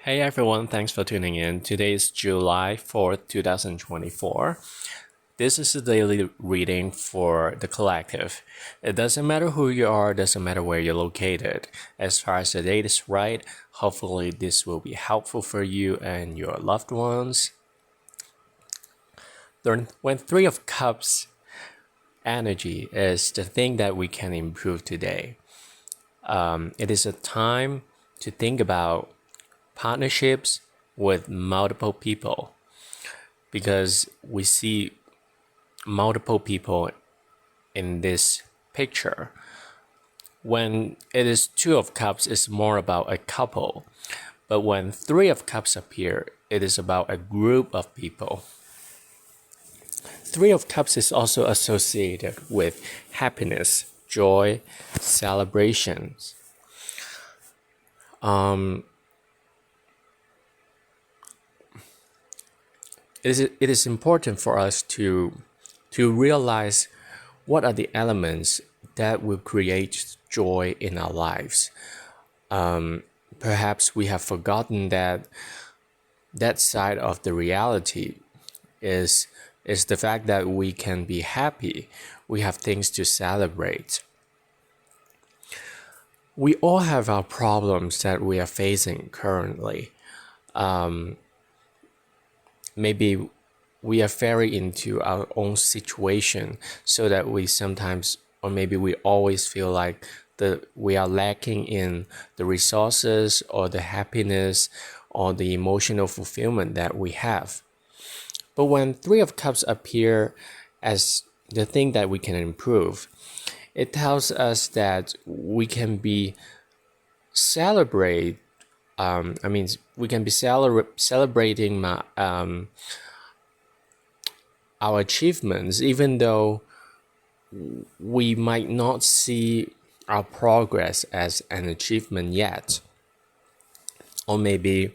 Hey everyone, thanks for tuning in. Today is July 4th, 2024. This is the daily reading for The Collective. It doesn't matter who you are, doesn't matter where you're located. As far as the date is right, hopefully this will be helpful for you and your loved ones. When Three of Cups energy is the thing that we can improve today. It is a time to think about partnerships with multiple people because we see multiple people in this picture. When it is Two of Cups, it's more about a couple. But when Three of Cups appear, it is about a group of people. Three of Cups is also associated with happiness, joy, celebrations. It is important for us to realize what are the elements that will create joy in our lives. Perhaps we have forgotten that side of the reality is the fact that we can be happy. We have things to celebrate. We all have our problems that we are facing currently. Maybe we are very into our own situation so that we sometimes, or maybe we always feel like we are lacking in the resources or the happiness or the emotional fulfillment that we have. But when Three of Cups appear as the thing that we can improve, it tells us that we can be we can be celebrating our achievements, even though we might not see our progress as an achievement yet. Or maybe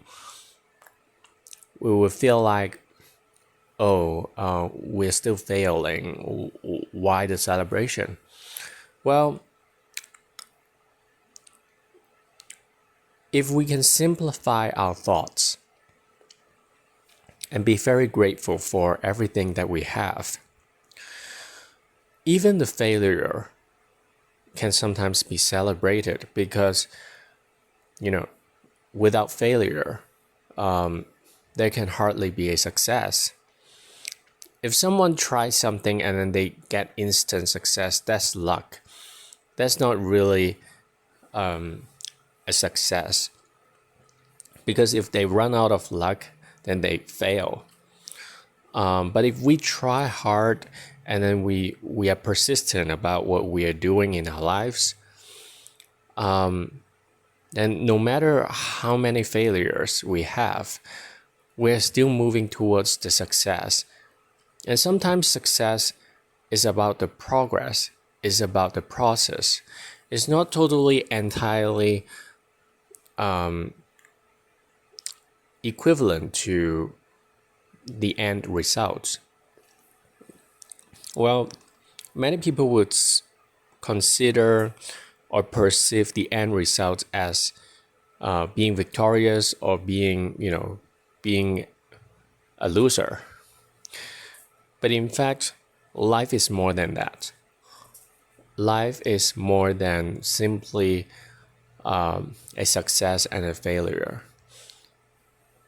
we will feel like, we're still failing. Why the celebration? Well, if we can simplify our thoughts and be very grateful for everything that we have, even the failure can sometimes be celebrated because, without failure, there can hardly be a success. If someone tries something and then they get instant success, that's luck. That's not really a success. Because if they run out of luck, then they fail. But if we try hard and then we are persistent about what we are doing in our lives, then no matter how many failures we have, we're still moving towards the success. And sometimes success is about the progress, is about the process. It's not totally entirely equivalent to the end results. Well, many people would consider or perceive the end result as being victorious or being a loser. But in fact, life is more than that. Life is more than simply a success and a failure.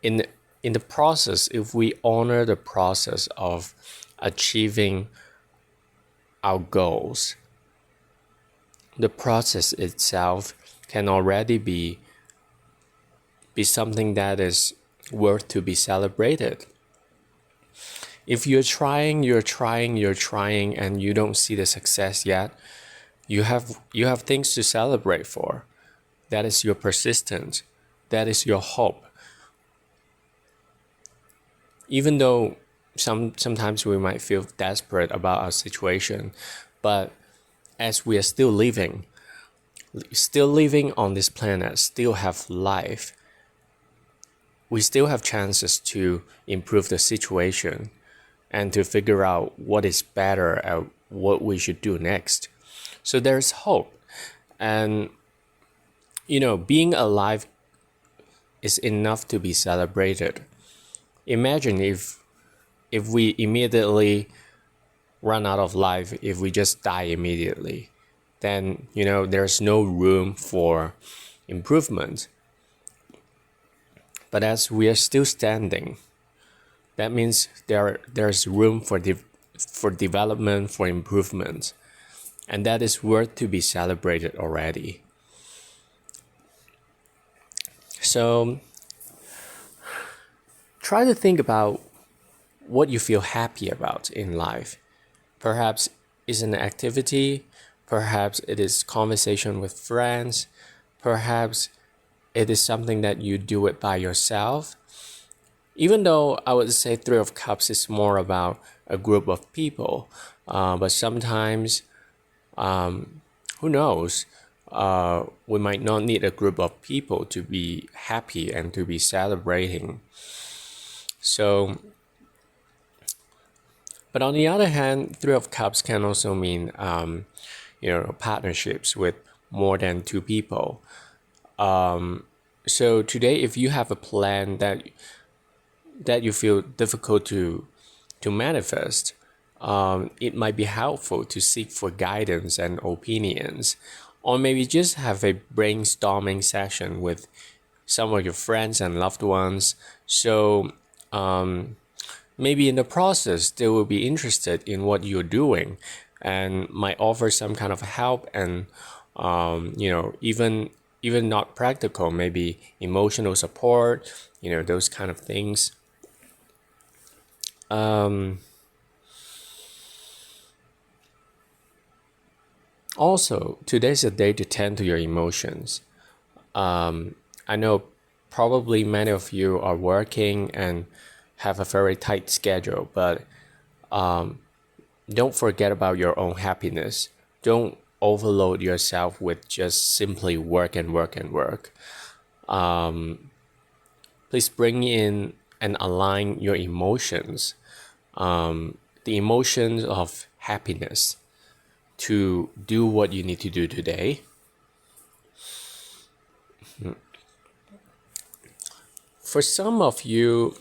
In the process, if we honor the process of achieving our goals, the process itself can already be something that is worth to be celebrated. If you're trying, and you don't see the success yet, you have things to celebrate for. That is your persistence. That is your hope. Even though sometimes we might feel desperate about our situation, but as we are still living on this planet, still have life, we still have chances to improve the situation and to figure out what is better and what we should do next. So there's hope. And, being alive is enough to be celebrated. Imagine if we immediately run out of life, if we just die immediately, then there's no room for improvement. But as we are still standing, that means there's room for development, for improvement, and that is worth to be celebrated already. So try to think about what you feel happy about in life. Perhaps it's an activity, perhaps it is conversation with friends, perhaps it is something that you do it by yourself. Even though I would say Three of Cups is more about a group of people, but sometimes, who knows, we might not need a group of people to be happy and to be celebrating. So, but on the other hand, Three of Cups can also mean, partnerships with more than two people. So today, if you have a plan that you feel difficult to manifest, it might be helpful to seek for guidance and opinions, or maybe just have a brainstorming session with some of your friends and loved ones. So maybe in the process, they will be interested in what you're doing and might offer some kind of help and, even not practical, maybe emotional support, those kind of things. Also, today's a day to tend to your emotions. I know probably many of you are working and have a very tight schedule, but don't forget about your own happiness. Don't overload yourself with just simply work and work and work. Please bring in and align your emotions, the emotions of happiness, to do what you need to do today. For some of you,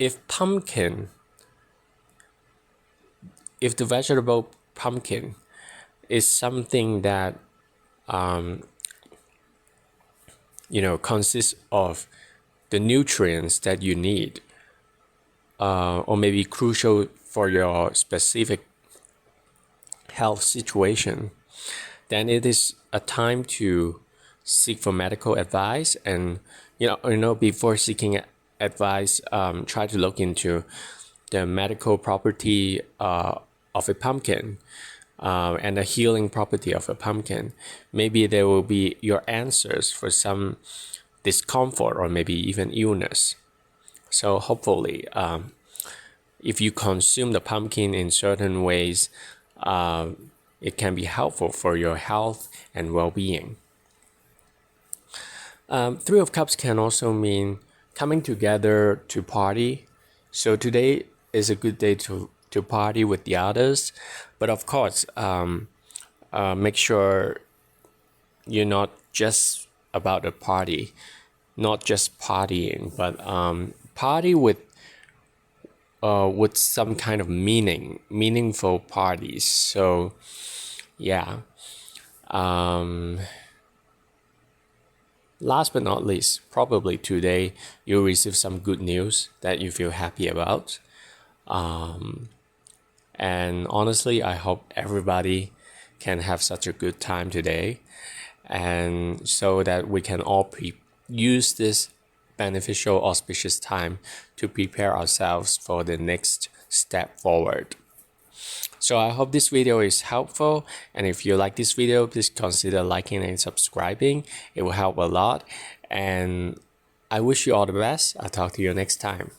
if the vegetable pumpkin is something that consists of the nutrients that you need, or maybe crucial for your specific health situation, then it is a time to seek for medical advice. And before seeking advice, try to look into the medical property of a pumpkin, and the healing property of a pumpkin. Maybe there will be your answers for some discomfort or maybe even illness. So hopefully, if you consume the pumpkin in certain ways, it can be helpful for your health and well-being. Three of Cups can also mean coming together to party. So today is a good day to party with the others. But of course, make sure you're not just about a party, not just partying, but party with some kind of meaningful parties. So, yeah. Last but not least, probably today you'll receive some good news that you feel happy about. And honestly, I hope everybody can have such a good time today, and so that we can all use this beneficial, auspicious time to prepare ourselves for the next step forward. So I hope this video is helpful, and if you like this video, please consider liking and subscribing. It will help a lot, and I wish you all the best. I'll talk to you next time.